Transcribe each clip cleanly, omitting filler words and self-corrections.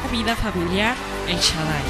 Vida familiar El Shaddai.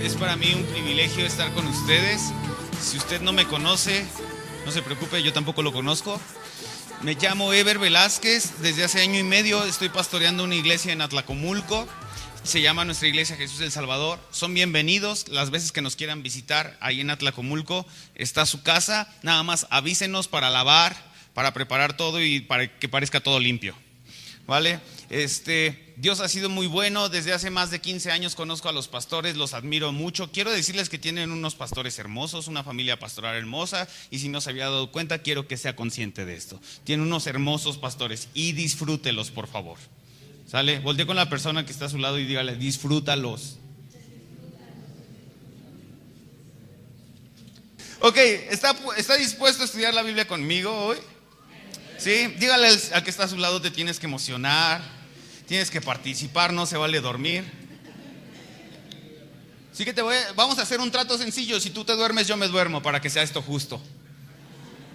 Es para mí un privilegio estar con ustedes. Si usted no me conoce, no se preocupe, yo tampoco lo conozco. Me llamo Eber Velázquez, desde hace año y medio estoy pastoreando una iglesia en Atlacomulco. Se llama nuestra iglesia Jesús el Salvador. Son bienvenidos las veces que nos quieran visitar ahí en Atlacomulco. Está su casa, nada más avísenos para lavar, para preparar todo y para que parezca todo limpio. ¿Vale? Dios ha sido muy bueno. Desde hace más de 15 años conozco a los pastores, los admiro mucho. Quiero decirles que tienen unos pastores hermosos, una familia pastoral hermosa, y si no se había dado cuenta, quiero que sea consciente de esto. Tienen unos hermosos pastores y disfrútelos, por favor. ¿Sale? Voltee con la persona que está a su lado y dígale, disfrútalos. Ok, ¿está dispuesto a estudiar la Biblia conmigo hoy? Sí, dígale al que está a su lado, te tienes que emocionar, tienes que participar, no se vale dormir. Así que vamos a hacer un trato sencillo. Si tú te duermes, yo me duermo para que sea esto justo.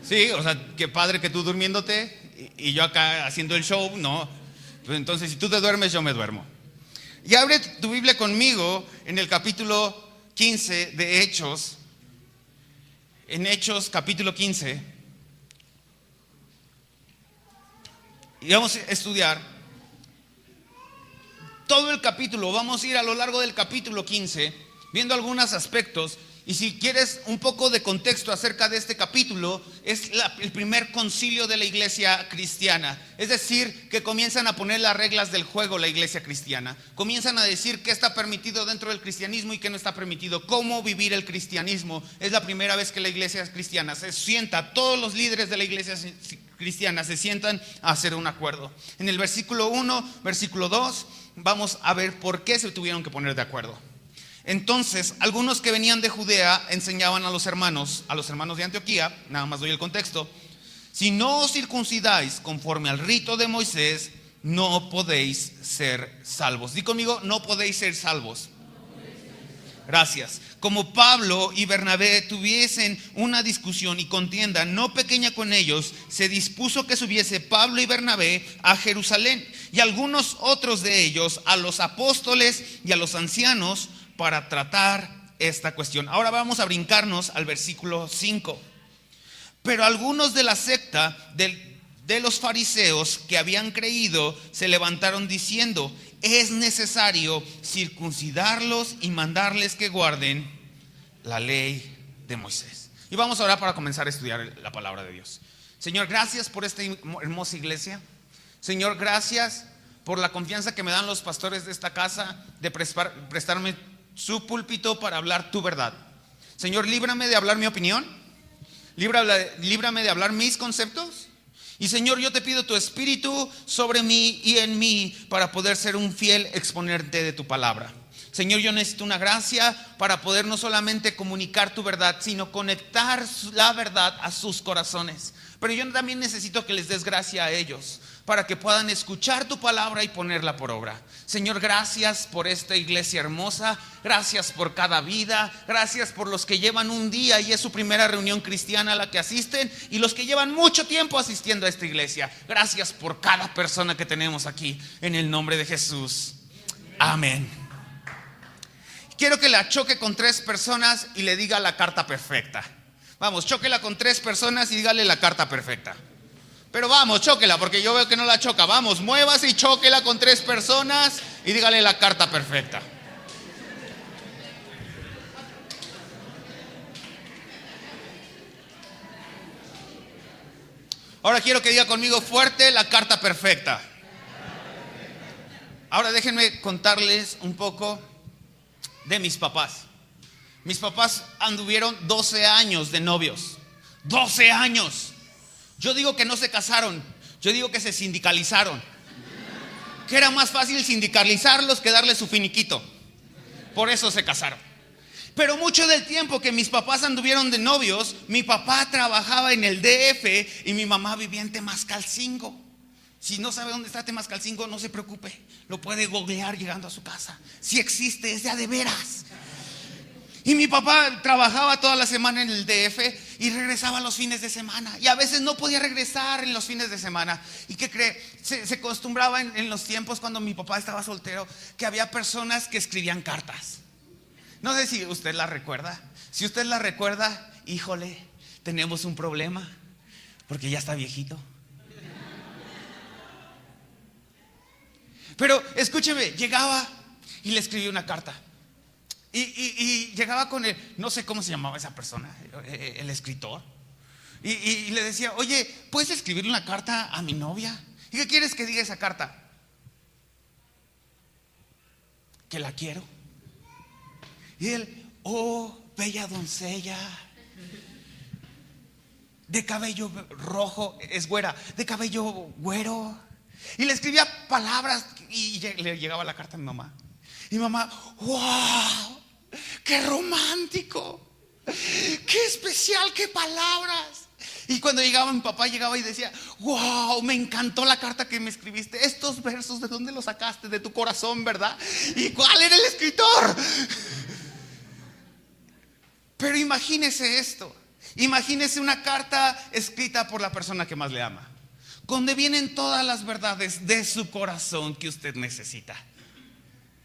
Sí, o sea, qué padre que tú durmiéndote y yo acá haciendo el show, no. Pues entonces, si tú te duermes, yo me duermo. Y abre tu Biblia conmigo en el capítulo 15 de Hechos. En Hechos capítulo 15. Y vamos a estudiar todo el capítulo. Vamos a ir a lo largo del capítulo 15 viendo algunos aspectos. Y si quieres un poco de contexto acerca de este capítulo, es el primer concilio de la iglesia cristiana. Es decir, que comienzan a poner las reglas del juego la iglesia cristiana. Comienzan a decir qué está permitido dentro del cristianismo y qué no está permitido. Cómo vivir el cristianismo. Es la primera vez que la iglesia cristiana se sienta, todos los líderes de la iglesia cristiana se sientan a hacer un acuerdo. En el versículo 1, versículo 2, vamos a ver por qué se tuvieron que poner de acuerdo. Entonces, algunos que venían de Judea enseñaban a los hermanos de Antioquía, nada más doy el contexto: si no os circuncidáis conforme al rito de Moisés, no podéis ser salvos. Di conmigo, no podéis ser salvos. Gracias. Como Pablo y Bernabé tuviesen una discusión y contienda no pequeña con ellos, se dispuso que subiese Pablo y Bernabé a Jerusalén, y algunos otros de ellos a los apóstoles y a los ancianos, para tratar esta cuestión. Ahora vamos a brincarnos al versículo 5. Pero algunos de la secta de los fariseos que habían creído se levantaron diciendo: es necesario circuncidarlos y mandarles que guarden la ley de Moisés. Y vamos a orar para comenzar a estudiar la palabra de Dios. Señor, gracias por esta hermosa iglesia. Señor, gracias por la confianza que me dan los pastores de esta casa de prestarme su púlpito para hablar tu verdad. Señor, líbrame de hablar mi opinión, líbrame de hablar mis conceptos. Y Señor, yo te pido tu espíritu sobre mí y en mí para poder ser un fiel exponente de tu palabra. Señor, yo necesito una gracia para poder no solamente comunicar tu verdad, sino conectar la verdad a sus corazones. Pero yo también necesito que les des gracia a ellos para que puedan escuchar tu palabra y ponerla por obra. Señor, gracias por esta iglesia hermosa. Gracias por cada vida. Gracias por los que llevan un día y es su primera reunión cristiana a la que asisten, y los que llevan mucho tiempo asistiendo a esta iglesia. Gracias por cada persona que tenemos aquí, en el nombre de Jesús. Amén. Quiero que la choque con 3 personas y le diga la carta perfecta. Vamos, chóquela con 3 personas y dígale la carta perfecta. Pero vamos, chóquela, porque yo veo que no la choca. Vamos, muévase y chóquela con 3 personas y dígale la carta perfecta. Ahora quiero que diga conmigo fuerte la carta perfecta. Ahora déjenme contarles un poco de mis papás. Mis papás anduvieron 12 años de novios. 12 años. Yo digo que no se casaron, yo digo que se sindicalizaron. Que era más fácil sindicalizarlos que darles su finiquito. Por eso se casaron. Pero mucho del tiempo que mis papás anduvieron de novios, mi papá trabajaba en el DF y mi mamá vivía en Temascalcingo. Si no sabe dónde está Temascalcingo, no se preocupe, lo puede googlear llegando a su casa. Si existe, es de veras. Y mi papá trabajaba toda la semana en el DF y regresaba los fines de semana. Y a veces no podía regresar en los fines de semana. ¿Y qué cree? Se acostumbraba en los tiempos cuando mi papá estaba soltero, que había personas que escribían cartas. No sé si usted la recuerda. Si usted la recuerda, híjole, tenemos un problema, porque ya está viejito. Pero escúcheme, llegaba y le escribía una carta. Y llegaba con el, no sé cómo se llamaba esa persona, el escritor. Y le decía, oye, ¿puedes escribirle una carta a mi novia? ¿Y qué quieres que diga esa carta? Que la quiero. Y él, oh, bella doncella, de cabello rojo, es güera, de cabello güero. Y le escribía palabras y le llegaba la carta a mi mamá. Y mi mamá, wow, qué romántico, qué especial, qué palabras. Y cuando llegaba mi papá, llegaba y decía, wow, me encantó la carta que me escribiste. Estos versos, ¿de dónde los sacaste? De tu corazón, ¿verdad? ¿Y cuál era el escritor? Pero imagínese esto. Imagínese una carta escrita por la persona que más le ama, donde vienen todas las verdades de su corazón que usted necesita.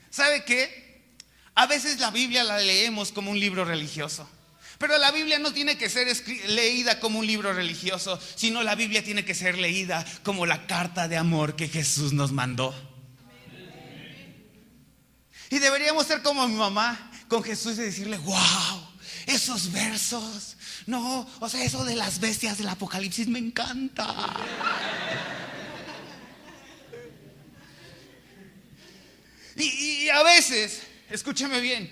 ¿Sabe qué? A veces la Biblia la leemos como un libro religioso, pero la Biblia no tiene que ser leída como un libro religioso, sino la Biblia tiene que ser leída como la carta de amor que Jesús nos mandó. Y deberíamos ser como mi mamá con Jesús y decirle, wow, esos versos, no, o sea, eso de las bestias del Apocalipsis me encanta. Y a veces, escúcheme bien,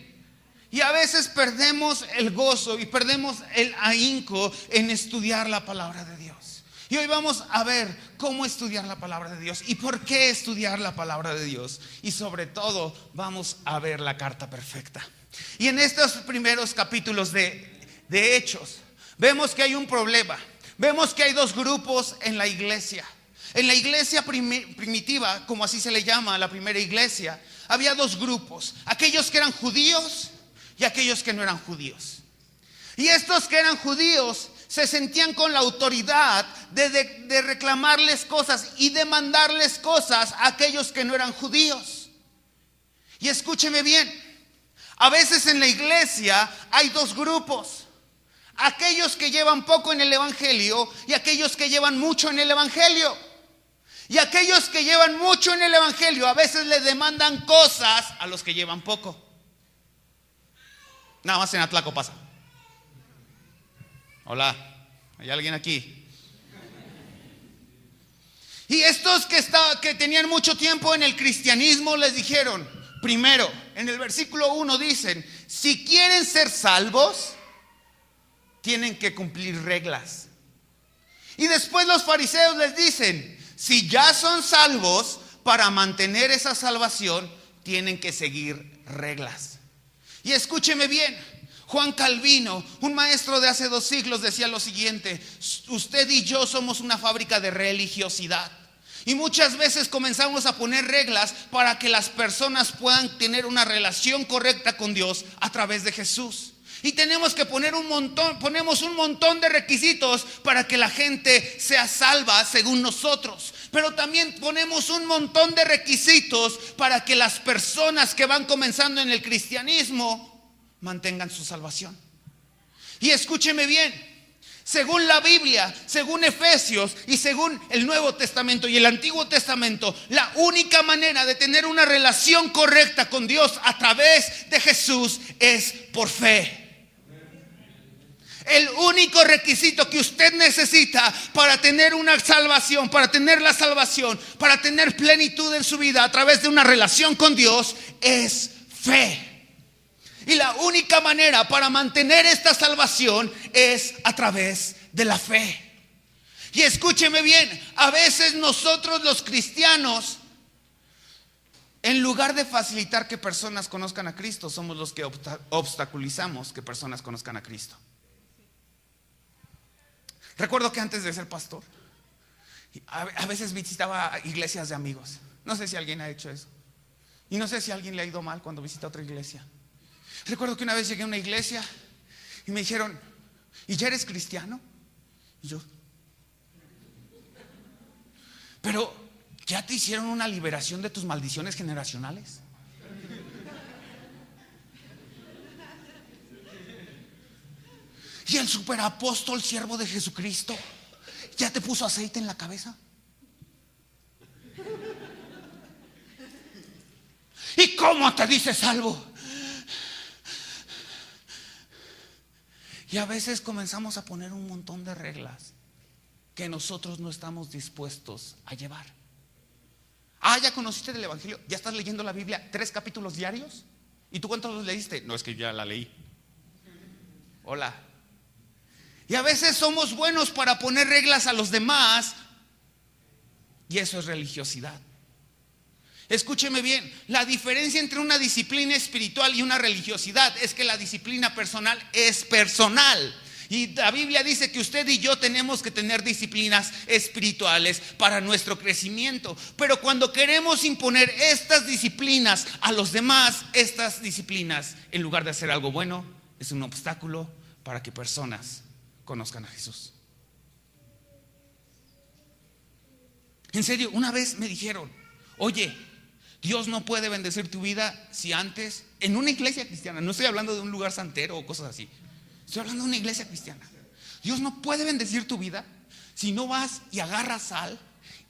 y a veces perdemos el gozo y perdemos el ahínco en estudiar la palabra de Dios. Y hoy vamos a ver cómo estudiar la palabra de Dios y por qué estudiar la palabra de Dios. Y sobre todo vamos a ver la carta perfecta. Y en estos primeros capítulos de Hechos, vemos que hay un problema. Vemos que hay 2 grupos en la iglesia. En la iglesia primitiva, como así se le llama a la primera iglesia, había 2 grupos: aquellos que eran judíos y aquellos que no eran judíos. Y estos que eran judíos se sentían con la autoridad de reclamarles cosas y demandarles cosas a aquellos que no eran judíos. Y escúcheme bien, a veces en la iglesia hay 2 grupos: aquellos que llevan poco en el evangelio y aquellos que llevan mucho en el evangelio. Y aquellos que llevan mucho en el evangelio a veces le demandan cosas a los que llevan poco. Nada más en Atlaco pasa. Hola, ¿hay alguien aquí? Y estos que tenían mucho tiempo en el cristianismo les dijeron, primero, en el versículo 1 dicen, si quieren ser salvos, tienen que cumplir reglas. Y después los fariseos les dicen, si ya son salvos, para mantener esa salvación, tienen que seguir reglas. Y escúcheme bien, Juan Calvino, un maestro de hace 2 siglos, decía lo siguiente: usted y yo somos una fábrica de religiosidad. Y muchas veces comenzamos a poner reglas para que las personas puedan tener una relación correcta con Dios a través de Jesús. Y tenemos que ponemos un montón de requisitos para que la gente sea salva según nosotros. Pero también ponemos un montón de requisitos para que las personas que van comenzando en el cristianismo mantengan su salvación. Y escúcheme bien. Según la Biblia, según Efesios y según el Nuevo Testamento y el Antiguo Testamento, la única manera de tener una relación correcta con Dios a través de Jesús es por fe. El único requisito que usted necesita para tener una salvación, para tener la salvación, para tener plenitud en su vida a través de una relación con Dios es fe. Y la única manera para mantener esta salvación es a través de la fe. Y escúcheme bien, a veces nosotros los cristianos, en lugar de facilitar que personas conozcan a Cristo, somos los que obstaculizamos que personas conozcan a Cristo. Recuerdo que antes de ser pastor, a veces visitaba iglesias de amigos. No sé si alguien ha hecho eso. Y no sé si a alguien le ha ido mal cuando visita otra iglesia. Recuerdo que una vez llegué a una iglesia y me dijeron, ¿y ya eres cristiano? Y yo, pero ¿ya te hicieron una liberación de tus maldiciones generacionales? ¿Y el superapóstol siervo de Jesucristo ya te puso aceite en la cabeza? ¿Y cómo te dices salvo? Y a veces comenzamos a poner un montón de reglas que nosotros no estamos dispuestos a llevar. ¿Ya conociste el Evangelio? ¿Ya estás leyendo la Biblia 3 capítulos diarios? ¿Y tú cuántos los leíste? No, es que ya la leí. Hola. Y a veces somos buenos para poner reglas a los demás, y eso es religiosidad. Escúcheme bien, la diferencia entre una disciplina espiritual y una religiosidad es que la disciplina personal es personal. Y la Biblia dice que usted y yo tenemos que tener disciplinas espirituales para nuestro crecimiento. Pero cuando queremos imponer estas disciplinas a los demás, estas disciplinas, en lugar de hacer algo bueno, es un obstáculo para que personas conozcan a Jesús. En serio, una vez me dijeron, oye, Dios no puede bendecir tu vida si antes, en una iglesia cristiana, no estoy hablando de un lugar santero o cosas así, estoy hablando de una iglesia cristiana. Dios no puede bendecir tu vida si no vas y agarras sal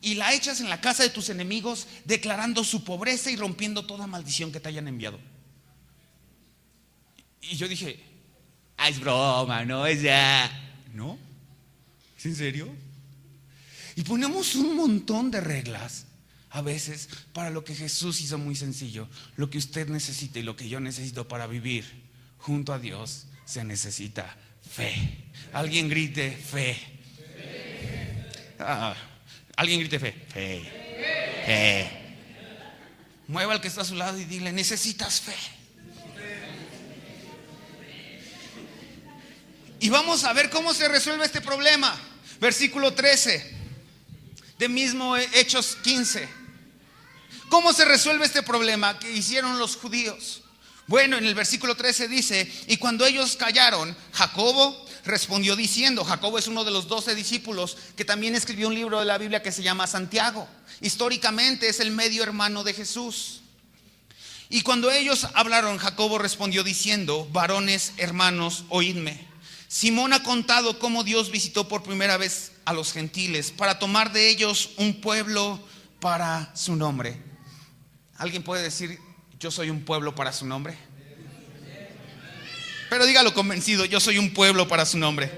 y la echas en la casa de tus enemigos, declarando su pobreza y rompiendo toda maldición que te hayan enviado. Y yo dije, es broma, no es ya. ¿No? ¿Es en serio? Y ponemos un montón de reglas a veces para lo que Jesús hizo muy sencillo. Lo que usted necesita y lo que yo necesito para vivir junto a Dios, se necesita fe. Alguien grite fe. Alguien grite fe. Fe. Mueva al que está a su lado y dile, necesitas fe. Y vamos a ver cómo se resuelve este problema. Versículo 13 de mismo Hechos 15. ¿Cómo se resuelve este problema que hicieron los judíos? Bueno, en el versículo 13 dice, y cuando ellos callaron, Jacobo respondió diciendo, Jacobo es uno de los 12 discípulos que también escribió un libro de la Biblia que se llama Santiago. Históricamente es el medio hermano de Jesús. Y cuando ellos hablaron, Jacobo respondió diciendo, varones, hermanos, oídme. Simón ha contado cómo Dios visitó por primera vez a los gentiles para tomar de ellos un pueblo para su nombre. ¿Alguien puede decir, yo soy un pueblo para su nombre? Pero dígalo convencido, yo soy un pueblo para su nombre.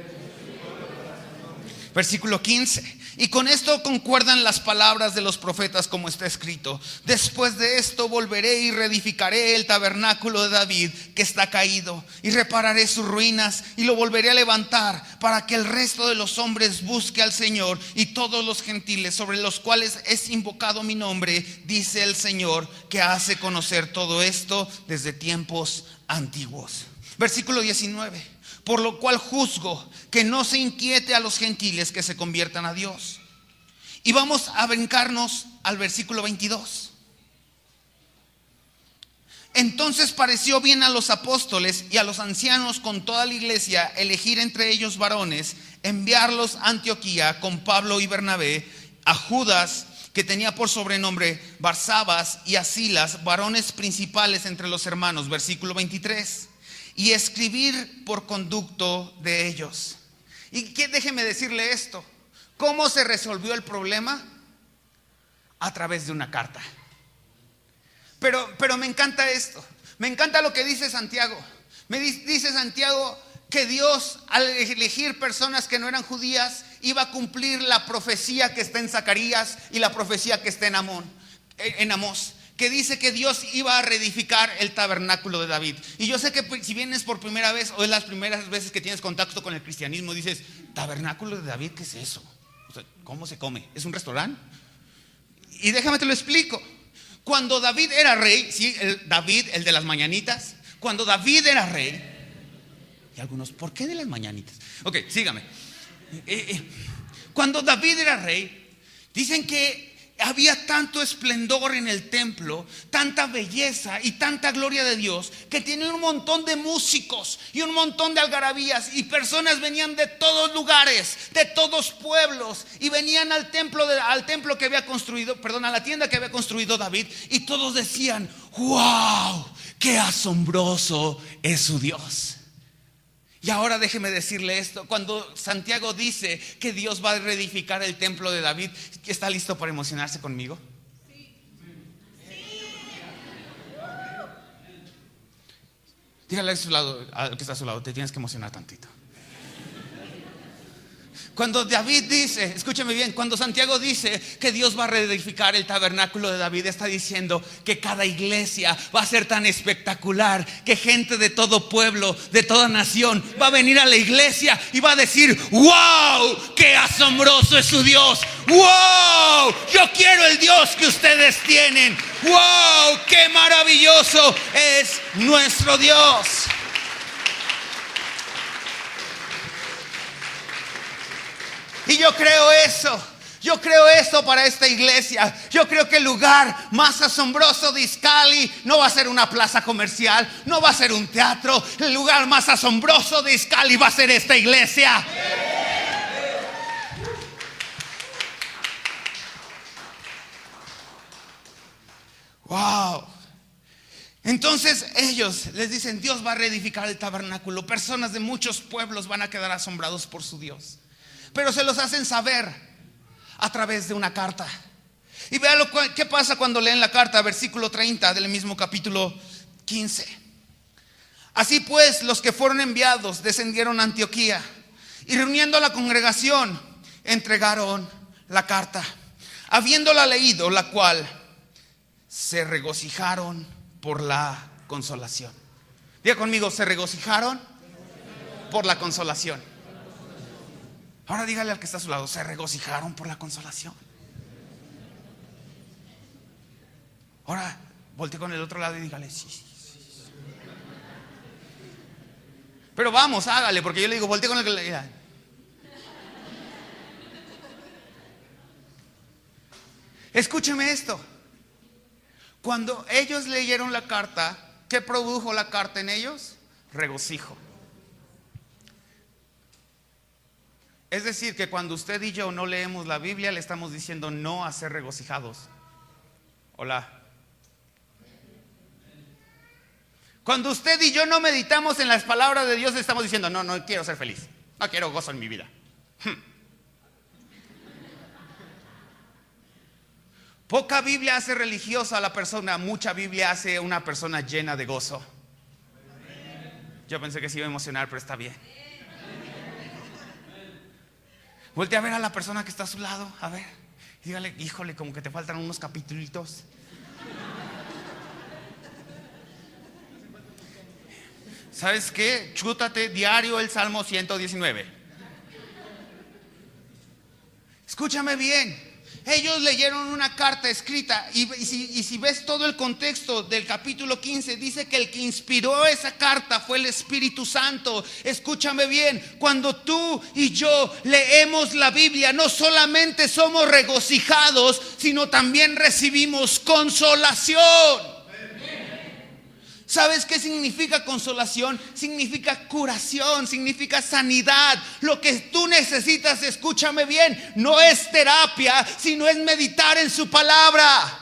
Versículo 15. Y con esto concuerdan las palabras de los profetas, como está escrito: después de esto volveré y reedificaré el tabernáculo de David que está caído, y repararé sus ruinas y lo volveré a levantar, para que el resto de los hombres busque al Señor, y todos los gentiles sobre los cuales es invocado mi nombre, dice el Señor, que hace conocer todo esto desde tiempos antiguos. Versículo 19: por lo cual juzgo que no se inquiete a los gentiles que se conviertan a Dios. Y vamos a brincarnos al versículo 22. Entonces pareció bien a los apóstoles y a los ancianos con toda la iglesia elegir entre ellos varones, enviarlos a Antioquía con Pablo y Bernabé, a Judas, que tenía por sobrenombre Barsabas, y a Silas, varones principales entre los hermanos. Versículo 23. Y escribir por conducto de ellos. Y déjeme decirle esto: ¿cómo se resolvió el problema? A través de una carta. Pero me encanta esto. Me encanta lo que dice Santiago. Dice Santiago que Dios, al elegir personas que no eran judías, iba a cumplir la profecía que está en Zacarías y la profecía que está en Amós, que dice que Dios iba a reedificar el tabernáculo de David. Y yo sé que si vienes por primera vez, o es las primeras veces que tienes contacto con el cristianismo, dices: ¿tabernáculo de David? ¿Qué es eso? O sea, ¿cómo se come? ¿Es un restaurante? Y déjame te lo explico. Cuando David era rey, sí, David, el de las mañanitas, cuando David era rey, y algunos, ¿por qué de las mañanitas? Ok, sígame. Cuando David era rey, dicen que había tanto esplendor en el templo, tanta belleza y tanta gloria de Dios, que tenía un montón de músicos y un montón de algarabías, y personas venían de todos lugares, de todos pueblos, y venían al templo que había construido, a la tienda que había construido David, y todos decían: ¡wow! ¡Qué asombroso es su Dios! Y ahora déjeme decirle esto: cuando Santiago dice que Dios va a reedificar el templo de David, ¿está listo para emocionarse conmigo? Sí. Dígale a su lado, al que está a su lado: te tienes que emocionar tantito. Cuando David dice, escúchame bien, cuando Santiago dice que Dios va a reedificar el tabernáculo de David, está diciendo que cada iglesia va a ser tan espectacular que gente de todo pueblo, de toda nación, va a venir a la iglesia y va a decir: ¡wow! ¡Qué asombroso es su Dios! ¡Wow! Yo quiero el Dios que ustedes tienen. ¡Wow! ¡Qué maravilloso es nuestro Dios! Y yo creo eso para esta iglesia. Yo creo que el lugar más asombroso de Izcalli no va a ser una plaza comercial, no va a ser un teatro. El lugar más asombroso de Izcalli va a ser esta iglesia. Wow. Entonces ellos les dicen: Dios va a reedificar el tabernáculo. Personas de muchos pueblos van a quedar asombrados por su Dios, pero se los hacen saber a través de una carta. Y vean qué pasa cuando leen la carta, versículo 30 del mismo capítulo 15. Así pues, los que fueron enviados descendieron a Antioquía, y reuniendo a la congregación, entregaron la carta. Habiéndola leído, la cual se regocijaron por la consolación. Diga conmigo: se regocijaron por la consolación. Ahora dígale al que está a su lado: se regocijaron por la consolación. Ahora voltee con el otro lado y dígale: sí, sí, sí. Pero vamos, hágale, porque yo le digo: voltee con el que le diga. Escúcheme esto. Cuando ellos leyeron la carta, ¿qué produjo la carta en ellos? Regocijo. Es decir, que cuando usted y yo no leemos la Biblia, le estamos diciendo no a ser regocijados. Hola. Cuando usted y yo no meditamos en las palabras de Dios, le estamos diciendo: no quiero ser feliz, no quiero gozo en mi vida. Poca Biblia hace religiosa a la persona, mucha Biblia hace una persona llena de gozo. Yo pensé que se iba a emocionar, pero está bien. Voltea a ver a la persona que está a su lado, a ver, y dígale, híjole, como que te faltan unos capítulos. ¿Sabes qué? Chútate diario el Salmo 119. Escúchame bien. Ellos leyeron una carta escrita y si ves todo el contexto del capítulo 15, dice que el que inspiró esa carta fue el Espíritu Santo. Escúchame bien, cuando tú y yo leemos la Biblia, no solamente somos regocijados, sino también recibimos consolación. ¿Sabes qué significa consolación? Significa curación, significa sanidad. Lo que tú necesitas, escúchame bien, no es terapia, sino es meditar en su palabra.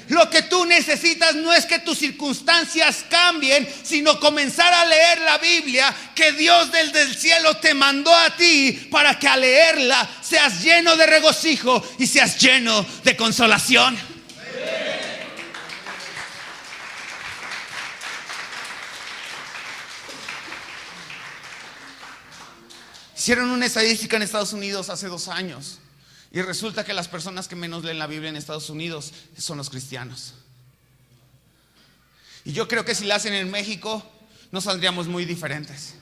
Lo que tú necesitas no es que tus circunstancias cambien, sino comenzar a leer la Biblia que Dios desde el cielo te mandó a ti, para que al leerla seas lleno de regocijo y seas lleno de consolación. Hicieron una estadística en Estados Unidos hace 2 años y resulta que las personas que menos leen la Biblia en Estados Unidos son los cristianos. Y yo creo que si la hacen en México, nos saldríamos muy diferentes.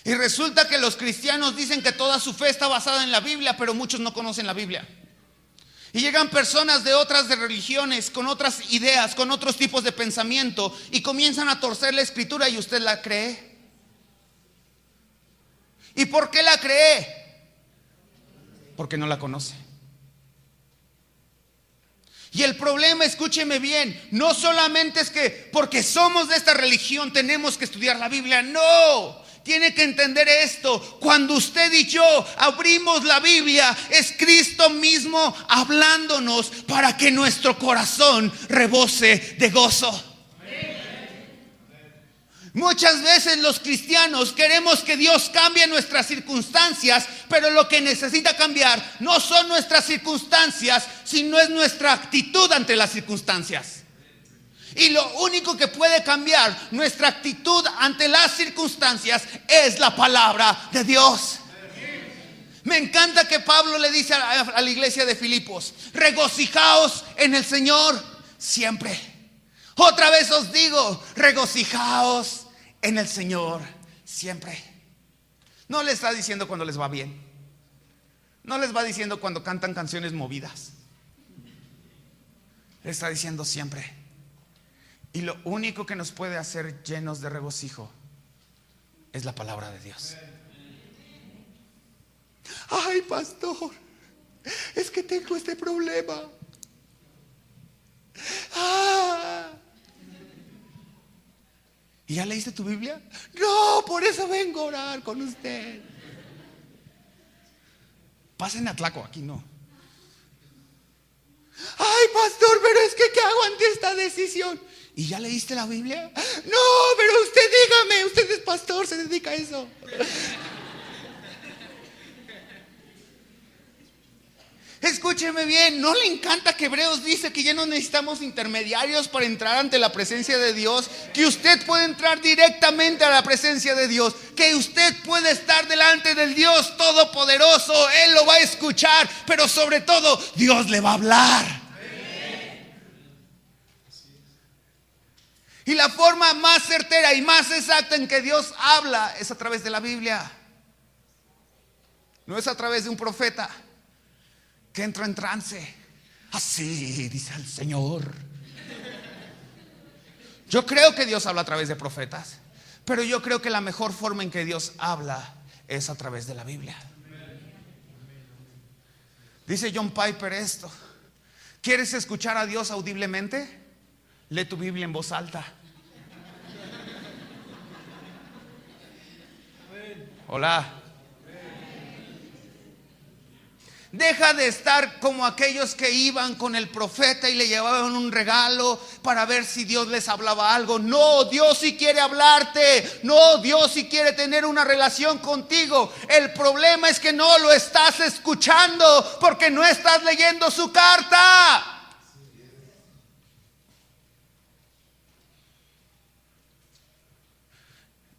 Y resulta que los cristianos dicen que toda su fe está basada en la Biblia, pero muchos no conocen la Biblia. Y llegan personas de otras religiones, con otras ideas, con otros tipos de pensamiento, y comienzan a torcer la escritura y usted la cree. ¿Y por qué la cree? Porque no la conoce. Y el problema, escúcheme bien, no solamente es que porque somos de esta religión tenemos que estudiar la Biblia. No, tiene que entender esto. Cuando usted y yo abrimos la Biblia, es Cristo mismo hablándonos para que nuestro corazón rebose de gozo. Muchas veces los cristianos queremos que Dios cambie nuestras circunstancias, pero lo que necesita cambiar no son nuestras circunstancias, sino es nuestra actitud ante las circunstancias. Y lo único que puede cambiar nuestra actitud ante las circunstancias es la palabra de Dios. Me encanta que Pablo le dice a la iglesia de Filipos: regocijaos en el Señor siempre. Otra vez os digo, regocijaos en el Señor siempre. No le está diciendo cuando les va bien. No les va diciendo cuando cantan canciones movidas. Le está diciendo siempre. Y lo único que nos puede hacer llenos de regocijo es la palabra de Dios. Ay, pastor, es que tengo este problema. ¿Y ya leíste tu Biblia? No, por eso vengo a orar con usted. Pasen a Tlaco, aquí no. Ay, pastor, pero es que ¿qué hago ante esta decisión? ¿Y ya leíste la Biblia? No, pero usted dígame, usted es pastor, se dedica a eso. Escúcheme bien, ¿no le encanta que Hebreos dice que ya no necesitamos intermediarios para entrar ante la presencia de Dios? Que usted puede entrar directamente a la presencia de Dios, que usted puede estar delante del Dios Todopoderoso. Él lo va a escuchar, pero sobre todo Dios le va a hablar. Y la forma más certera y más exacta en que Dios habla es a través de la Biblia. No es a través de un profeta que entra en trance. Así dice el Señor. Yo creo que Dios habla a través de profetas, pero yo creo que la mejor forma en que Dios habla es a través de la Biblia. Dice John Piper esto: ¿quieres escuchar a Dios audiblemente? Lee tu Biblia en voz alta. Hola. Deja de estar como aquellos que iban con el profeta y le llevaban un regalo para ver si Dios les hablaba algo. No, Dios sí quiere hablarte. No, Dios sí quiere tener una relación contigo. El problema es que no lo estás escuchando porque no estás leyendo su carta.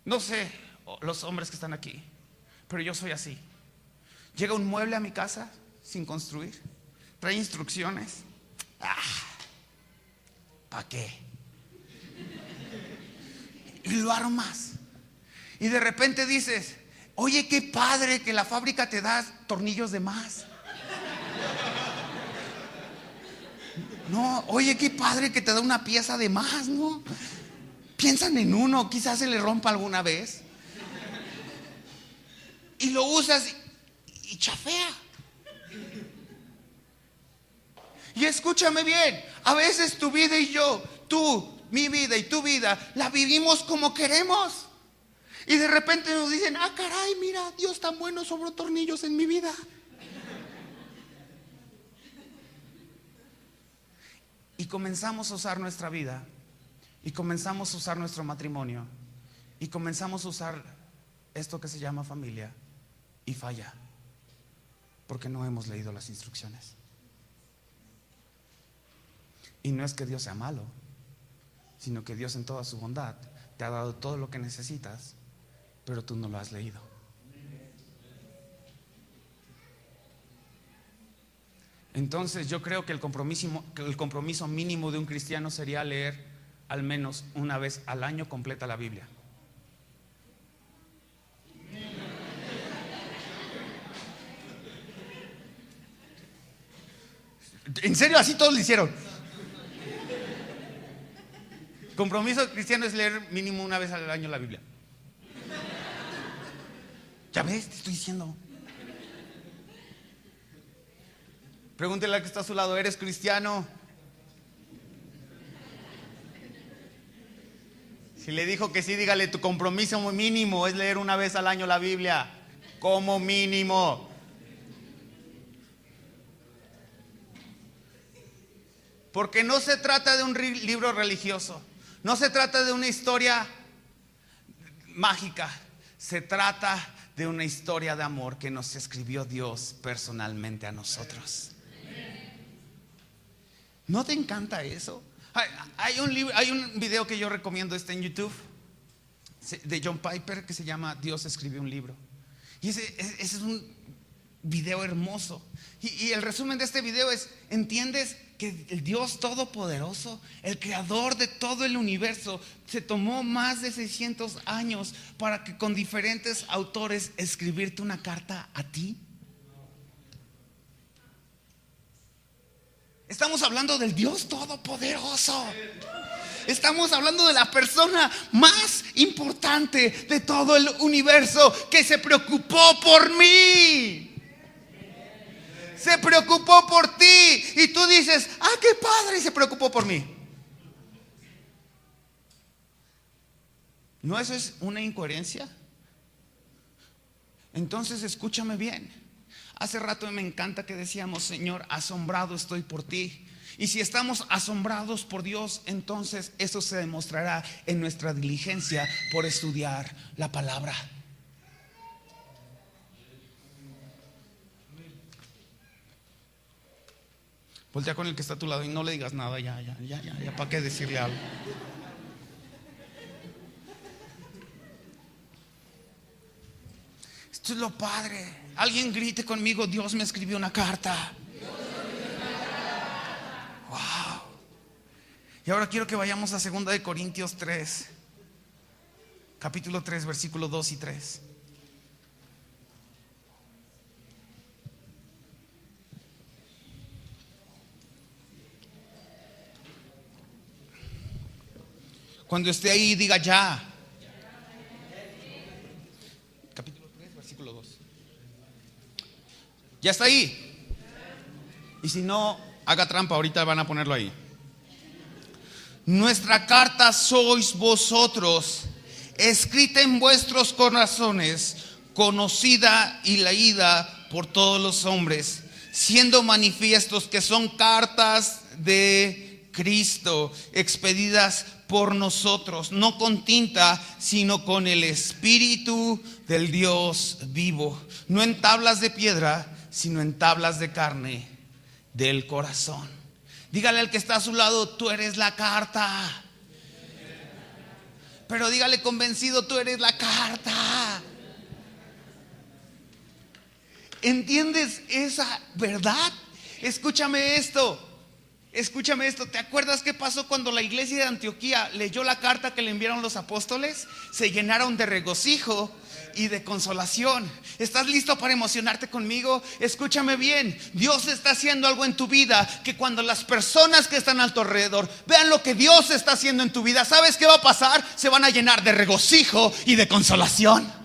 No sé, los hombres que están aquí, pero yo soy así. Llega un mueble a mi casa sin construir, trae instrucciones. ¿Para qué? Y lo armas. Y de repente dices, oye, qué padre que la fábrica te da tornillos de más. No, oye, qué padre que te da una pieza de más, ¿no? Piensan en uno, quizás se le rompa alguna vez. Y lo usas y chafea. Y escúchame bien, a veces tu vida y yo, mi vida y tu vida, la vivimos como queremos. Y de repente nos dicen, caray, mira, Dios tan bueno, sobró tornillos en mi vida. Y comenzamos a usar nuestra vida, y comenzamos a usar nuestro matrimonio, y comenzamos a usar esto que se llama familia, y falla, porque no hemos leído las instrucciones. Y no es que Dios sea malo, sino que Dios en toda su bondad te ha dado todo lo que necesitas, pero tú no lo has leído. Entonces yo creo que el compromiso mínimo de un cristiano sería leer al menos una vez al año completa la Biblia. ¿En serio? Así todos lo hicieron. Compromiso cristiano es leer mínimo una vez al año la Biblia. Ya ves, te estoy diciendo. Pregúntele al que está a su lado, ¿eres cristiano? Si le dijo que sí, dígale, tu compromiso mínimo es leer una vez al año la Biblia. Como mínimo. Porque no se trata de un libro religioso. No se trata de una historia mágica. Se trata de una historia de amor que nos escribió Dios personalmente a nosotros. ¿No te encanta eso? Hay un video que yo recomiendo, está en YouTube, de John Piper, que se llama Dios escribió un libro. Y ese es un video hermoso. Y el resumen de este video es, ¿entiendes que el Dios todopoderoso, el creador de todo el universo, se tomó más de 600 años para que con diferentes autores escribirte una carta a ti? Estamos hablando del Dios todopoderoso. Estamos hablando de la persona más importante de todo el universo, que se preocupó por mí. Se preocupó por ti. Y tú dices, qué padre, y se preocupó por mí. ¿No eso es una incoherencia? Entonces escúchame bien. Hace rato me encanta que decíamos, Señor, asombrado estoy por ti. Y si estamos asombrados por Dios, entonces eso se demostrará en nuestra diligencia por estudiar la palabra. Voltea con el que está a tu lado y no le digas nada, ya, ¿para qué decirle algo? Esto es lo padre. Alguien grite conmigo, Dios me escribió una carta. Wow. Y ahora quiero que vayamos a 2 Corintios 3, capítulo 3, versículo 2 y 3. Cuando esté ahí, diga ya. Capítulo 3, versículo 2. ¿Ya está ahí? Y si no, haga trampa, ahorita van a ponerlo ahí. Nuestra carta sois vosotros, escrita en vuestros corazones, conocida y leída por todos los hombres, siendo manifiestos que son cartas de Cristo, expedidas por nosotros, no con tinta, sino con el Espíritu del Dios vivo, no en tablas de piedra, sino en tablas de carne del corazón. Dígale al que está a su lado, tú eres la carta. Pero dígale convencido, tú eres la carta. ¿Entiendes esa verdad? Escúchame esto. ¿Te acuerdas qué pasó cuando la iglesia de Antioquía leyó la carta que le enviaron los apóstoles? Se llenaron de regocijo y de consolación. ¿Estás listo para emocionarte conmigo? Escúchame bien. Dios está haciendo algo en tu vida, que cuando las personas que están a tu alrededor vean lo que Dios está haciendo en tu vida, ¿sabes qué va a pasar? Se van a llenar de regocijo y de consolación.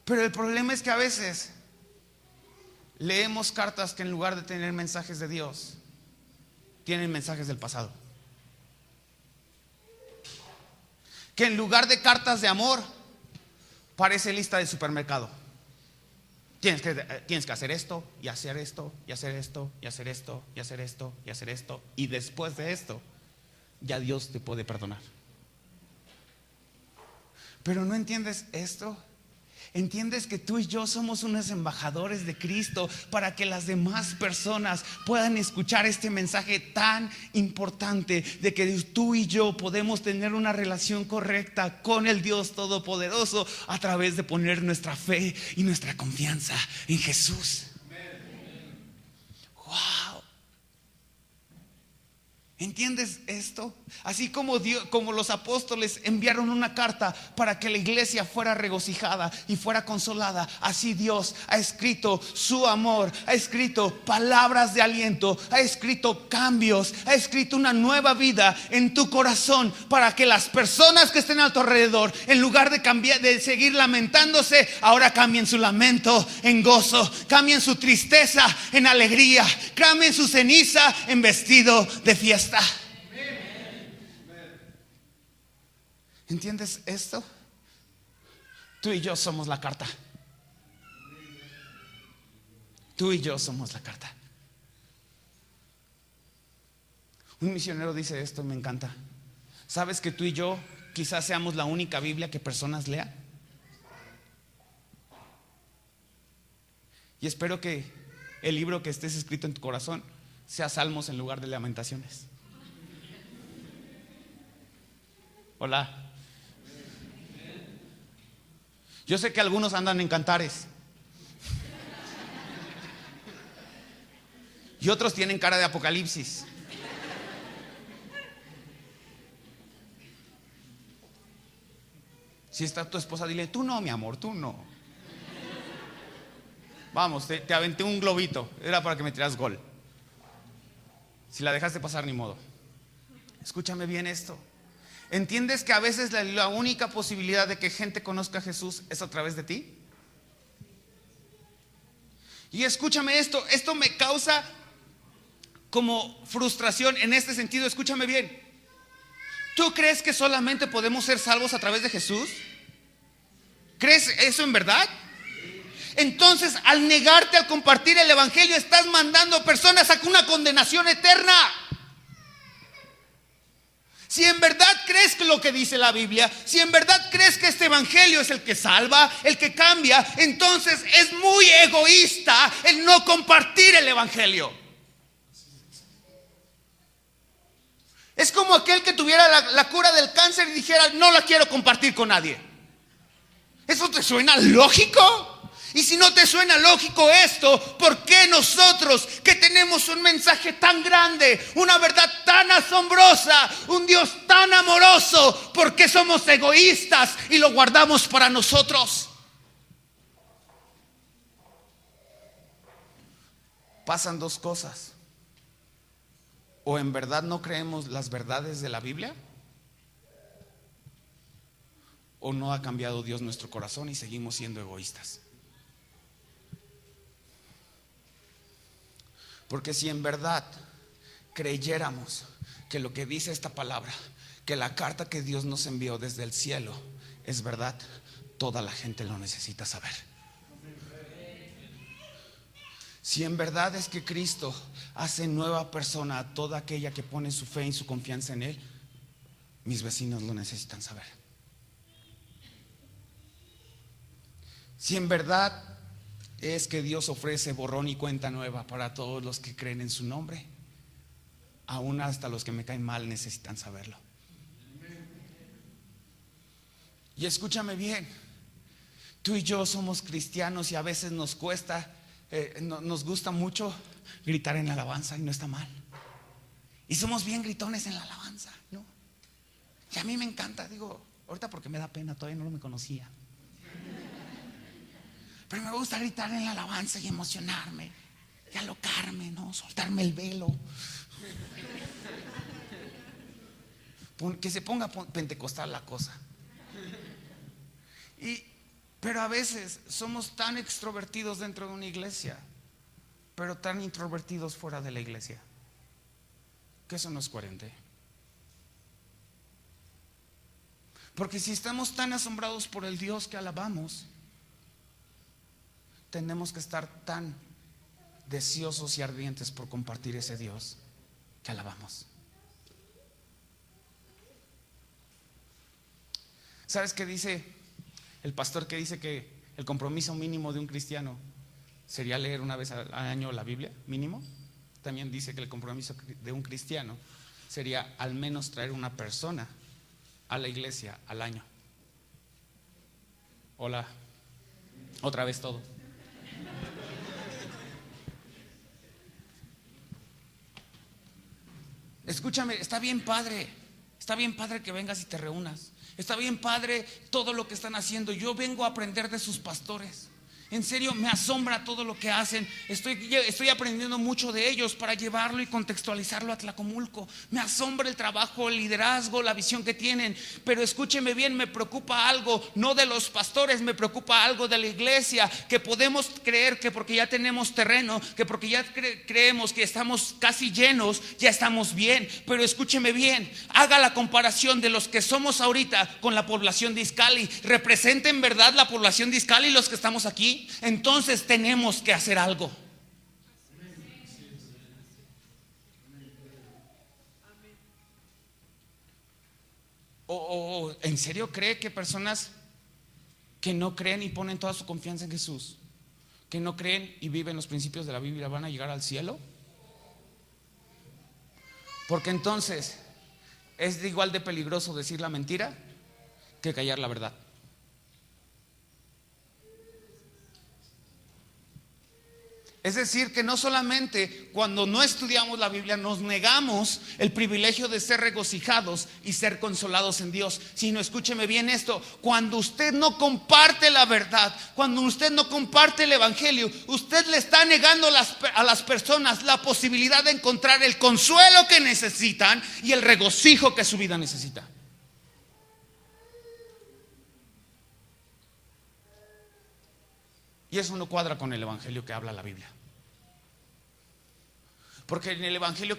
Pero el problema es que a veces leemos cartas que en lugar de tener mensajes de Dios, tienen mensajes del pasado. Que en lugar de cartas de amor, parece lista de supermercado. Tienes que hacer esto, y hacer esto, y hacer esto, y hacer esto, y hacer esto, y hacer esto. Y después de esto, ya Dios te puede perdonar. Pero ¿no entiendes esto? ¿Entiendes que tú y yo somos unos embajadores de Cristo para que las demás personas puedan escuchar este mensaje tan importante de que tú y yo podemos tener una relación correcta con el Dios Todopoderoso a través de poner nuestra fe y nuestra confianza en Jesús? Wow. ¿Entiendes esto? Así como los apóstoles enviaron una carta para que la iglesia fuera regocijada y fuera consolada, así Dios ha escrito su amor, ha escrito palabras de aliento, ha escrito cambios, ha escrito una nueva vida en tu corazón para que las personas que estén a tu alrededor, en lugar de seguir lamentándose, ahora cambien su lamento en gozo, cambien su tristeza en alegría, cambien su ceniza en vestido de fiesta. ¿Entiendes esto? Tú y yo somos la carta. Tú y yo somos la carta. Un misionero dice esto y me encanta. ¿Sabes que tú y yo quizás seamos la única Biblia que personas lean? Y espero que el libro que estés escrito en tu corazón sea Salmos en lugar de Lamentaciones. Hola. Yo sé que algunos andan en cantares y otros tienen cara de Apocalipsis. Si está tu esposa, dile: tú no, mi amor, tú no. Vamos, te aventé un globito, era para que me tiras gol. Si la dejaste pasar, ni modo. Escúchame bien esto. ¿Entiendes que a veces la única posibilidad de que gente conozca a Jesús es a través de ti? Y escúchame esto me causa como frustración en este sentido. Escúchame bien. ¿Tú crees que solamente podemos ser salvos a través de Jesús? ¿Crees eso en verdad? Entonces, al negarte al compartir el evangelio, estás mandando personas a una condenación eterna. Si en verdad crees que lo que dice la Biblia, si en verdad crees que este evangelio es el que salva, el que cambia, entonces es muy egoísta el no compartir el evangelio. Es como aquel que tuviera la cura del cáncer y dijera: no la quiero compartir con nadie. ¿Eso te suena lógico? Y si no te suena lógico esto, ¿por qué nosotros, que tenemos un mensaje tan grande, una verdad tan asombrosa, un Dios tan amoroso, por qué somos egoístas y lo guardamos para nosotros? Pasan dos cosas: o en verdad no creemos las verdades de la Biblia, o no ha cambiado Dios nuestro corazón y seguimos siendo egoístas. Porque si en verdad creyéramos que lo que dice esta palabra, que la carta que Dios nos envió desde el cielo es verdad, toda la gente lo necesita saber. Si en verdad es que Cristo hace nueva persona a toda aquella que pone su fe y su confianza en Él, mis vecinos lo necesitan saber. Si en verdad es que Dios ofrece borrón y cuenta nueva para todos los que creen en su nombre, aún hasta los que me caen mal necesitan saberlo. Y escúchame bien, tú y yo somos cristianos y a veces nos cuesta, nos gusta mucho gritar en la alabanza y no está mal. Y somos bien gritones en la alabanza, ¿no? Y a mí me encanta, digo, ahorita porque me da pena, todavía no me conocía. Pero me gusta gritar en la alabanza y emocionarme y alocarme, ¿no? Soltarme el velo. Que se ponga pentecostal la cosa. Pero a veces somos tan extrovertidos dentro de una iglesia, pero tan introvertidos fuera de la iglesia, que eso no es coherente. Porque si estamos tan asombrados por el Dios que alabamos, tenemos que estar tan deseosos y ardientes por compartir ese Dios que alabamos. ¿Sabes qué dice el pastor? Que dice que el compromiso mínimo de un cristiano sería leer una vez al año la Biblia, mínimo. También dice que el compromiso de un cristiano sería al menos traer una persona a la iglesia al año. Hola, otra vez todo. Escúchame, está bien padre que vengas y te reúnas. Está bien padre todo lo que están haciendo. Yo vengo a aprender de sus pastores. En serio, me asombra todo lo que hacen. Estoy aprendiendo mucho de ellos para llevarlo y contextualizarlo a Tlacomulco. Me asombra el trabajo, el liderazgo, la visión que tienen. Pero escúcheme bien, me preocupa algo, no de los pastores, me preocupa algo de la iglesia. Que podemos creer que porque ya tenemos terreno, que porque ya creemos que estamos casi llenos, ya estamos bien. Pero escúcheme bien, haga la comparación de los que somos ahorita con la población de Izcalli. ¿Representa en verdad la población de Izcalli los que estamos aquí? Entonces tenemos que hacer algo. ¿O en serio cree que personas que no creen y ponen toda su confianza en Jesús, que no creen y viven los principios de la Biblia, van a llegar al cielo? Porque entonces es igual de peligroso decir la mentira que callar la verdad. Es decir, que no solamente cuando no estudiamos la Biblia nos negamos el privilegio de ser regocijados y ser consolados en Dios, sino, escúcheme bien esto, cuando usted no comparte la verdad, cuando usted no comparte el evangelio, usted le está negando a las personas la posibilidad de encontrar el consuelo que necesitan y el regocijo que su vida necesita. Y eso no cuadra con el evangelio que habla la Biblia. Porque en el evangelio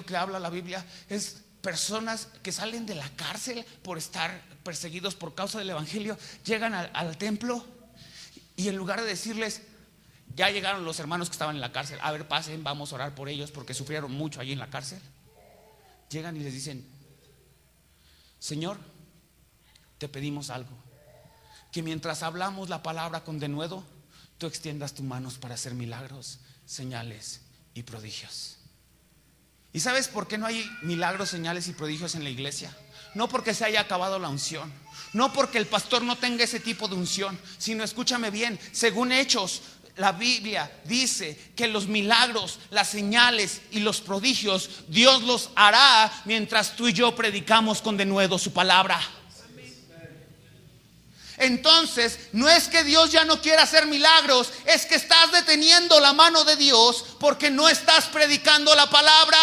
que habla la Biblia es personas que salen de la cárcel por estar perseguidos por causa del evangelio, llegan al templo y en lugar de decirles, ya llegaron los hermanos que estaban en la cárcel, a ver, pasen, vamos a orar por ellos porque sufrieron mucho allí en la cárcel, llegan y les dicen, Señor, te pedimos algo, que mientras hablamos la palabra con denuedo, tú extiendas tus manos para hacer milagros, señales y prodigios. ¿Y sabes por qué no hay milagros, señales y prodigios en la iglesia? No porque se haya acabado la unción, no porque el pastor no tenga ese tipo de unción, sino, escúchame bien, según Hechos, la Biblia dice que los milagros, las señales y los prodigios Dios los hará mientras tú y yo predicamos con denuedo su palabra. Entonces, no es que Dios ya no quiera hacer milagros, es que estás deteniendo la mano de Dios porque no estás predicando la palabra.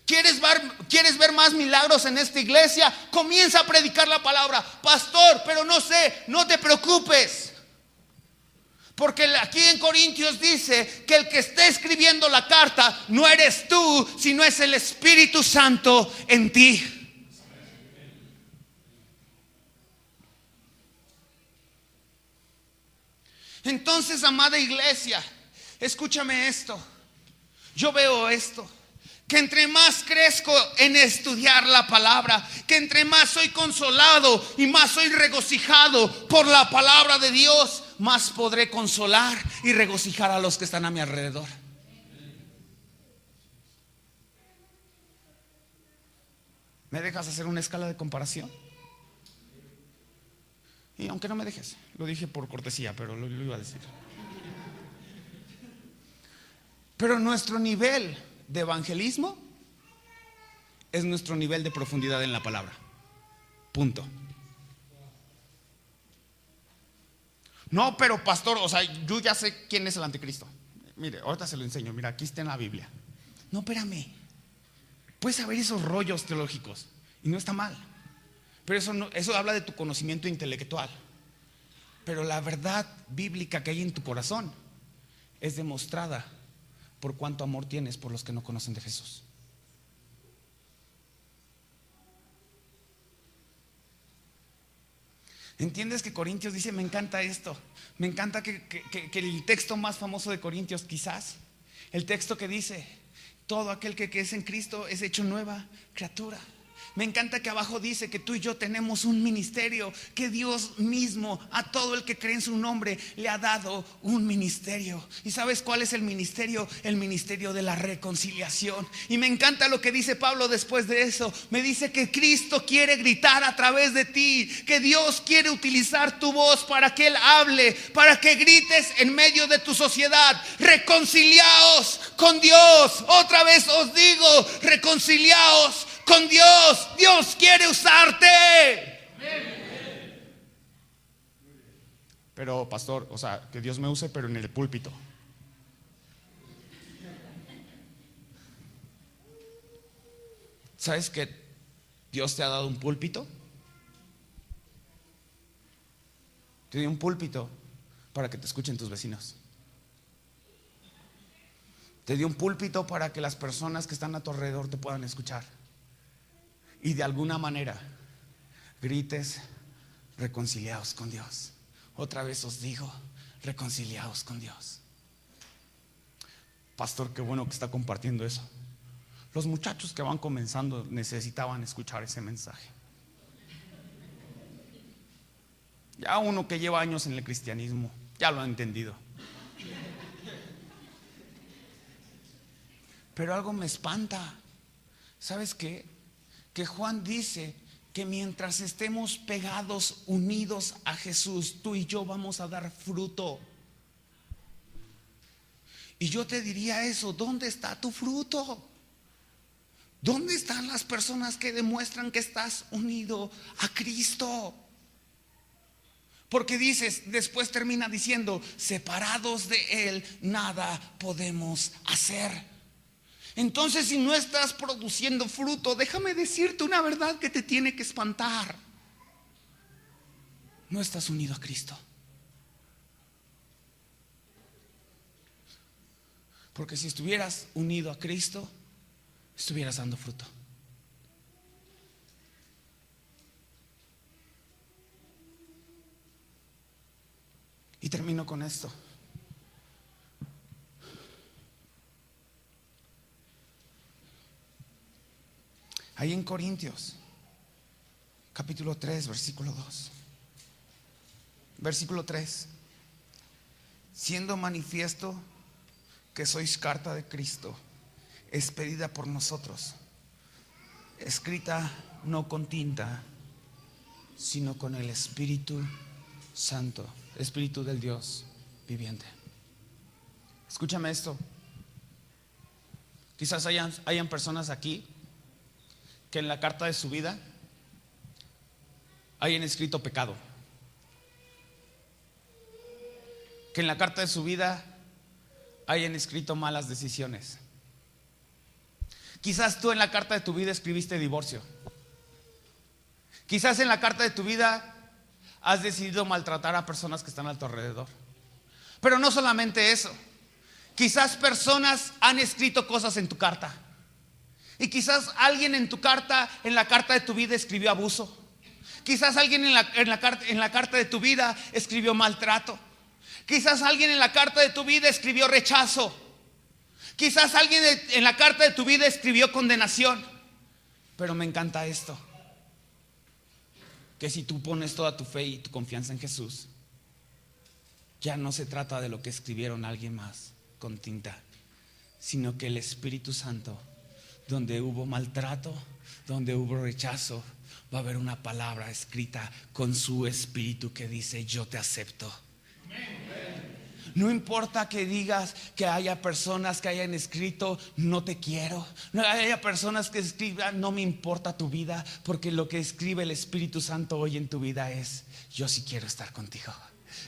¿Quieres ver más milagros en esta iglesia? Comienza a predicar la palabra. Pastor, pero no sé, no te preocupes. Porque aquí en Corintios dice que el que está escribiendo la carta no eres tú, sino es el Espíritu Santo en ti. Entonces, amada iglesia, escúchame esto. Yo veo esto, que entre más crezco en estudiar la palabra, que entre más soy consolado y más soy regocijado por la palabra de Dios, más podré consolar y regocijar a los que están a mi alrededor. ¿Me dejas hacer una escala de comparación? Y aunque no me dejes, lo dije por cortesía, pero lo iba a decir. Pero nuestro nivel de evangelismo es nuestro nivel de profundidad en la palabra. Punto. No, pero pastor, o sea, yo ya sé quién es el anticristo. Mire, ahorita se lo enseño. Mira, aquí está en la Biblia. No, espérame. Puedes saber esos rollos teológicos y no está mal. Pero eso habla de tu conocimiento intelectual. Pero la verdad bíblica que hay en tu corazón es demostrada por cuánto amor tienes por los que no conocen de Jesús. ¿Entiendes que Corintios dice, me encanta esto? Me encanta que el texto más famoso de Corintios, quizás, el texto que dice, todo aquel que es en Cristo es hecho nueva criatura. Me encanta que abajo dice que tú y yo tenemos un ministerio, que Dios mismo a todo el que cree en su nombre le ha dado un ministerio. ¿Y sabes cuál es el ministerio? El ministerio de la reconciliación. Y me encanta lo que dice Pablo después de eso. Me dice que Cristo quiere gritar a través de ti, que Dios quiere utilizar tu voz para que Él hable, para que grites en medio de tu sociedad: reconciliaos con Dios. Otra vez os digo, reconciliaos con Dios. Dios quiere usarte. Pero pastor, o sea, que Dios me use, pero en el púlpito. ¿Sabes que Dios te ha dado un púlpito? Te dio un púlpito para que te escuchen tus vecinos. Te dio un púlpito para que las personas que están a tu alrededor te puedan escuchar. Y de alguna manera grites: reconciliaos con Dios. Otra vez os digo, reconciliaos con Dios. Pastor, qué bueno que está compartiendo eso. Los muchachos que van comenzando necesitaban escuchar ese mensaje. Ya uno que lleva años en el cristianismo ya lo ha entendido. Pero algo me espanta. ¿Sabes qué? Que Juan dice que mientras estemos pegados, unidos a Jesús, tú y yo vamos a dar fruto. Y yo te diría eso: ¿dónde está tu fruto? ¿Dónde están las personas que demuestran que estás unido a Cristo? Porque dices, después termina diciendo, separados de Él nada podemos hacer. Entonces, si no estás produciendo fruto, déjame decirte una verdad que te tiene que espantar: no estás unido a Cristo. Porque si estuvieras unido a Cristo, estuvieras dando fruto. Y termino con esto. Ahí en Corintios, capítulo 3, versículo 2. Versículo 3. Siendo manifiesto que sois carta de Cristo, expedida por nosotros, escrita no con tinta, sino con el Espíritu Santo, Espíritu del Dios viviente. Escúchame esto. Quizás hayan personas aquí que en la carta de su vida hayan escrito pecado, que en la carta de su vida hayan escrito malas decisiones. Quizás tú en la carta de tu vida escribiste divorcio. Quizás en la carta de tu vida has decidido maltratar a personas que están a tu alrededor. Pero no solamente eso, quizás personas han escrito cosas en tu carta. Y quizás alguien en la carta de tu vida escribió abuso. Quizás alguien en la carta de tu vida escribió maltrato. Quizás alguien en la carta de tu vida escribió rechazo. Quizás alguien en la carta de tu vida escribió condenación. Pero me encanta esto: que si tú pones toda tu fe y tu confianza en Jesús, ya no se trata de lo que escribieron alguien más con tinta, sino que el Espíritu Santo donde hubo maltrato, donde hubo rechazo, va a haber una palabra escrita con su espíritu que dice: yo te acepto. No importa que digas, que haya personas que hayan escrito: no te quiero. No haya personas que escriban: no me importa tu vida. Porque lo que escribe el Espíritu Santo hoy en tu vida es: yo sí quiero estar contigo.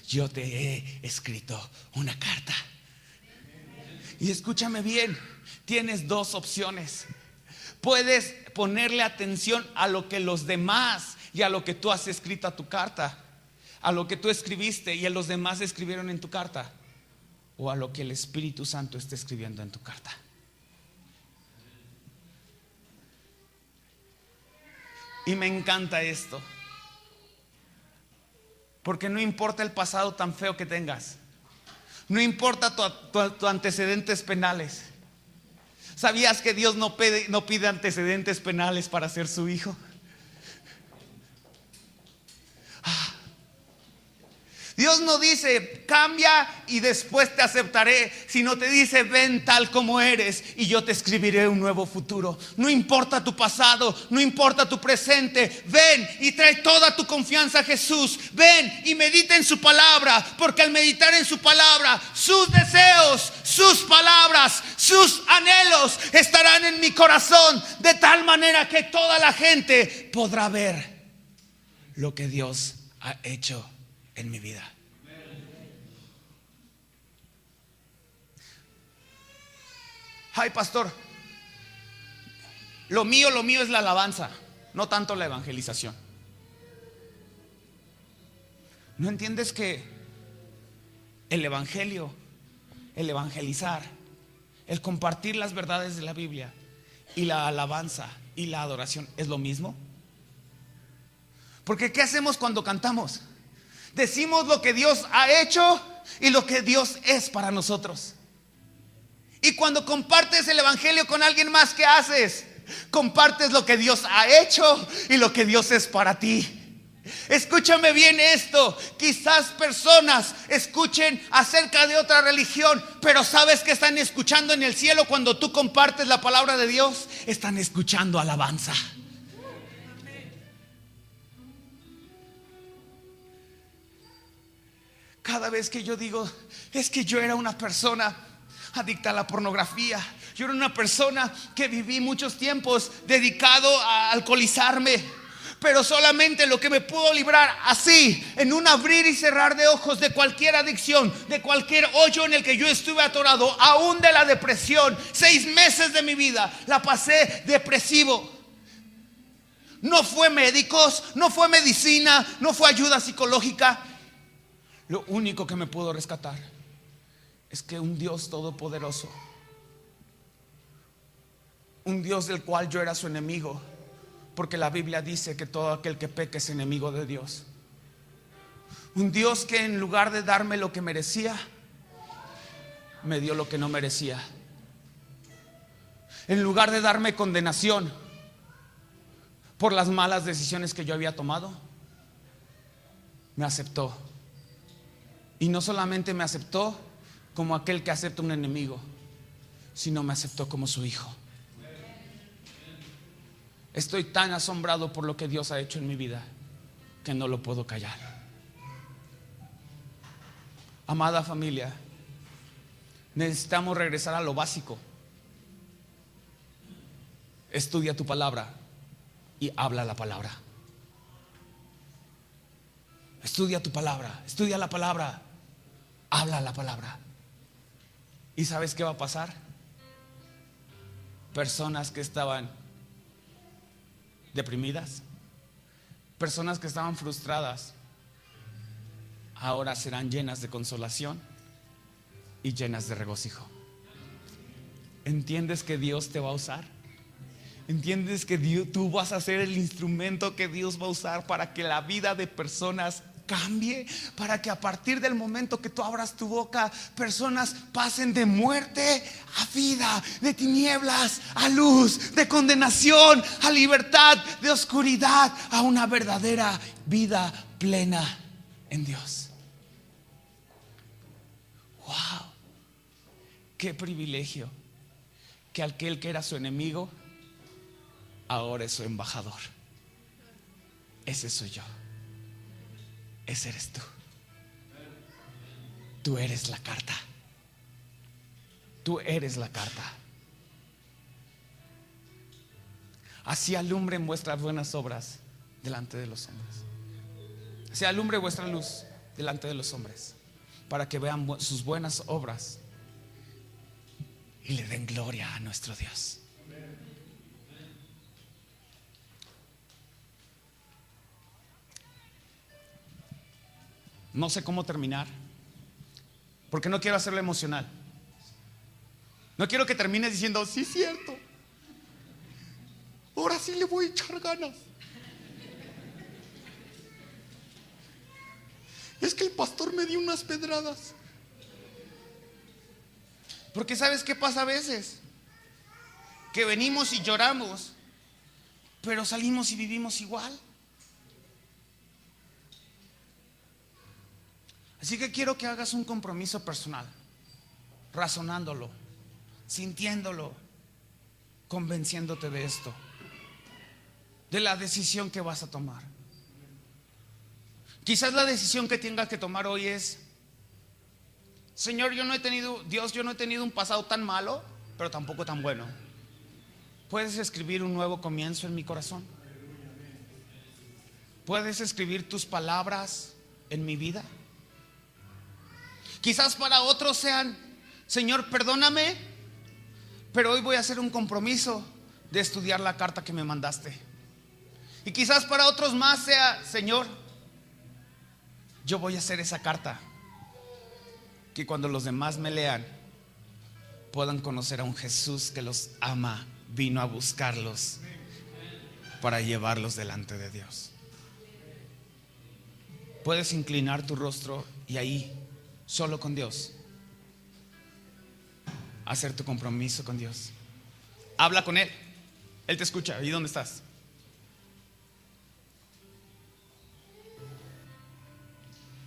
Yo te he escrito una carta. Y escúchame bien, tienes dos opciones. Puedes ponerle atención a lo que los demás y a lo que tú has escrito a tu carta, a lo que tú escribiste y a los demás escribieron en tu carta, o a lo que el Espíritu Santo está escribiendo en tu carta. Y me encanta esto, porque no importa el pasado tan feo que tengas, no importa tus antecedentes penales. ¿Sabías que Dios no pide antecedentes penales para ser su hijo? Dios no dice: cambia y después te aceptaré, sino te dice: ven tal como eres y yo te escribiré un nuevo futuro. No importa tu pasado, no importa tu presente, ven y trae toda tu confianza a Jesús. Ven y medita en su palabra, porque al meditar en su palabra, sus deseos, sus palabras, sus anhelos estarán en mi corazón, de tal manera que toda la gente podrá ver lo que Dios ha hecho en mi vida. Ay, pastor, lo mío es la alabanza, no tanto la evangelización. ¿No entiendes que el evangelio, el evangelizar, el compartir las verdades de la Biblia y la alabanza y la adoración es lo mismo? Porque ¿qué hacemos cuando cantamos? Decimos lo que Dios ha hecho y lo que Dios es para nosotros. Y cuando compartes el evangelio con alguien más, ¿qué haces? Compartes lo que Dios ha hecho y lo que Dios es para ti. Escúchame bien esto. Quizás personas escuchen acerca de otra religión, pero ¿sabes qué están escuchando en el cielo cuando tú compartes la palabra de Dios? Están escuchando alabanza. Cada vez que yo digo: es que yo era una persona adicta a la pornografía, yo era una persona que viví muchos tiempos dedicado a alcoholizarme, pero solamente lo que me pudo librar así, en un abrir y cerrar de ojos, de cualquier adicción, de cualquier hoyo en el que yo estuve atorado, aún de la depresión. 6 meses de mi vida la pasé depresivo. No fue médicos, no fue medicina, no fue ayuda psicológica. Lo único que me pudo rescatar es que un Dios todopoderoso, un Dios del cual yo era su enemigo, porque la Biblia dice que todo aquel que peca es enemigo de Dios. Un Dios que en lugar de darme lo que merecía, me dio lo que no merecía. En lugar de darme condenación por las malas decisiones que yo había tomado, me aceptó. Y no solamente me aceptó como aquel que acepta un enemigo, sino me aceptó como su hijo. Estoy tan asombrado por lo que Dios ha hecho en mi vida que no lo puedo callar. Amada familia, necesitamos regresar a lo básico. Estudia tu palabra y habla la palabra. Estudia tu palabra, estudia la palabra, habla la palabra. ¿Y sabes qué va a pasar? Personas que estaban deprimidas, personas que estaban frustradas, ahora serán llenas de consolación y llenas de regocijo. ¿Entiendes que Dios te va a usar? ¿Entiendes que tú vas a ser el instrumento que Dios va a usar para que la vida de personas cambie? Para que a partir del momento que tú abras tu boca, personas pasen de muerte a vida, de tinieblas a luz, de condenación a libertad, de oscuridad a una verdadera vida plena en Dios. ¡Wow! ¡Qué privilegio! Que aquel que era su enemigo ahora es su embajador. Ese soy yo. Ese eres tú. Tú eres la carta. Tú eres la carta. Así alumbren vuestras buenas obras delante de los hombres. Así alumbre vuestra luz delante de los hombres, para que vean sus buenas obras y le den gloria a nuestro Dios. No sé cómo terminar, porque no quiero hacerlo emocional. No quiero que termines diciendo, sí, es cierto, ahora sí le voy a echar ganas. Es que el pastor me dio unas pedradas. Porque ¿sabes qué pasa a veces? Que venimos y lloramos, pero salimos y vivimos igual. Así que quiero que hagas un compromiso personal, razonándolo, sintiéndolo, convenciéndote de esto, de la decisión que vas a tomar. Quizás la decisión que tengas que tomar hoy es: Señor, Dios, yo no he tenido un pasado tan malo, pero tampoco tan bueno. ¿Puedes escribir un nuevo comienzo en mi corazón? ¿Puedes escribir tus palabras en mi vida? Quizás para otros sean: Señor, perdóname, pero hoy voy a hacer un compromiso de estudiar la carta que me mandaste. Y quizás para otros más sea: Señor, yo voy a hacer esa carta que cuando los demás me lean puedan conocer a un Jesús que los ama, vino a buscarlos para llevarlos delante de Dios. Puedes inclinar tu rostro y ahí, solo con Dios, hacer tu compromiso con Dios. Habla con Él, Él te escucha. ¿Ahí dónde estás?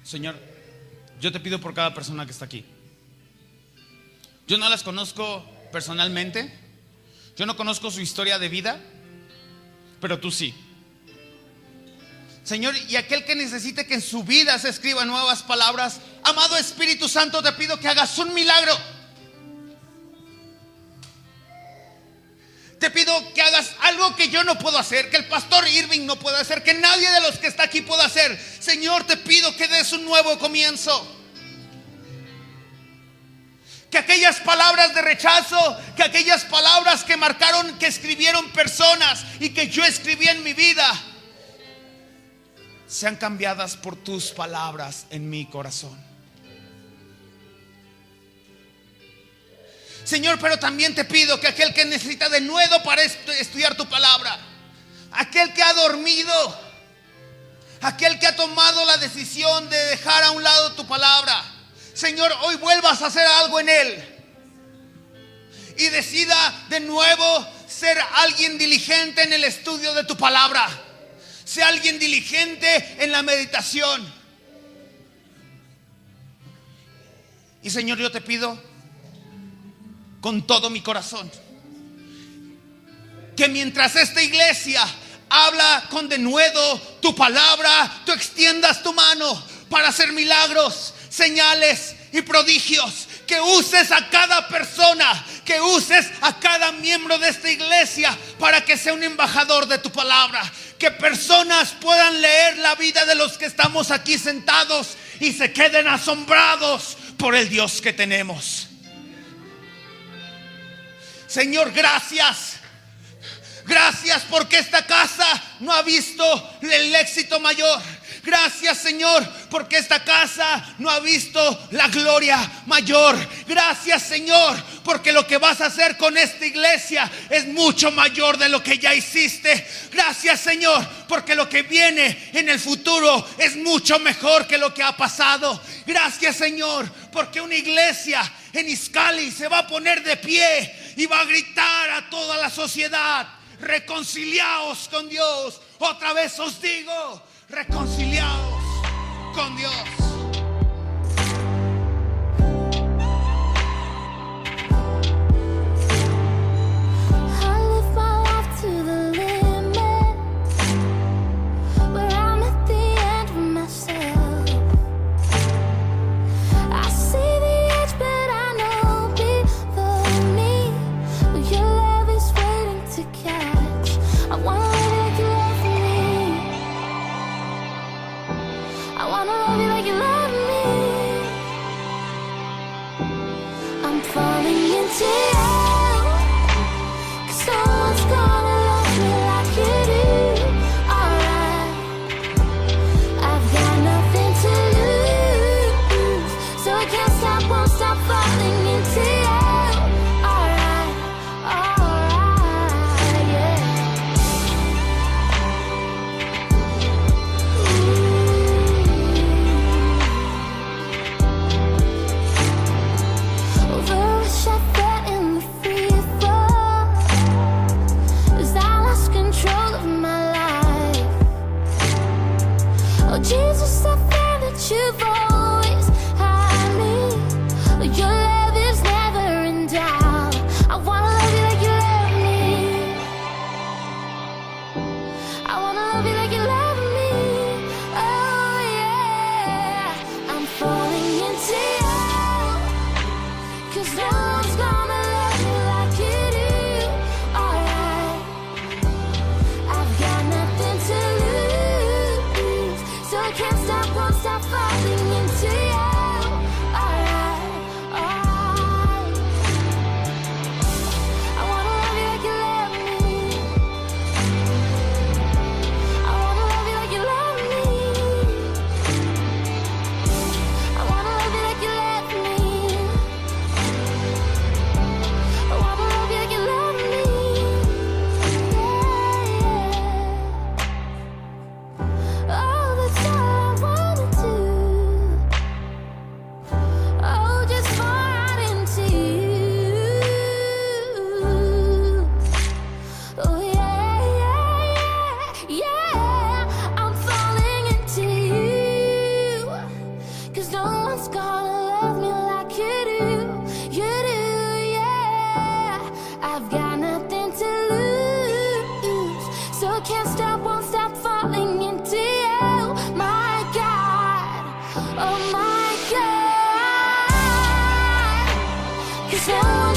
Señor, yo te pido por cada persona que está aquí. Yo no las conozco personalmente, yo no conozco su historia de vida, pero tú sí. Señor, y aquel que necesite que en su vida se escriban nuevas palabras, amado Espíritu Santo, te pido que hagas un milagro. Te pido que hagas algo que yo no puedo hacer, que el pastor Irving no puede hacer, que nadie de los que está aquí pueda hacer. Señor, te pido que des un nuevo comienzo. Que aquellas palabras de rechazo, que aquellas palabras que marcaron, que escribieron personas y que yo escribí en mi vida, sean cambiadas por tus palabras en mi corazón. Señor, pero también te pido que aquel que necesita de nuevo para estudiar tu palabra, aquel que ha dormido, aquel que ha tomado la decisión de dejar a un lado tu palabra, Señor, hoy vuelvas a hacer algo en él y decida de nuevo ser alguien diligente en el estudio de tu palabra, sea alguien diligente en la meditación. Y Señor, yo te pido con todo mi corazón que mientras esta iglesia habla con denuedo tu palabra, tú extiendas tu mano para hacer milagros, señales y prodigios. Que uses a cada persona, que uses a cada miembro de esta iglesia para que sea un embajador de tu palabra. Que personas puedan leer la vida de los que estamos aquí sentados y se queden asombrados por el Dios que tenemos. Señor, gracias. Gracias porque esta casa no ha visto el éxito mayor. Gracias, Señor, porque esta casa no ha visto la gloria mayor. Gracias, Señor, porque lo que vas a hacer con esta iglesia es mucho mayor de lo que ya hiciste. Gracias, Señor, porque lo que viene en el futuro es mucho mejor que lo que ha pasado. Gracias, Señor, porque una iglesia en Izcalli se va a poner de pie y va a gritar a toda la sociedad: reconciliaos con Dios. Otra vez os digo, reconciliaos con Dios. I live my life to the limit. 'cause no one's gonna love me like you do. Alright, I've got nothing to lose, so I can't stop, won't stop falling into you. Alright, alright, I wanna love you like you love me. I wanna love you like you love me. I wanna love you like you love me. I wanna love you like you love me. Yeah, yeah. Oh, that's all I wanna do. Oh, just fall right into you. Oh yeah, yeah, yeah, yeah. I'm falling into you, 'cause no one's gonna love me like you do. You do, yeah. I've got nothing to lose, so I can't stop, won't stop falling into you. My God, oh my God, 'cause no one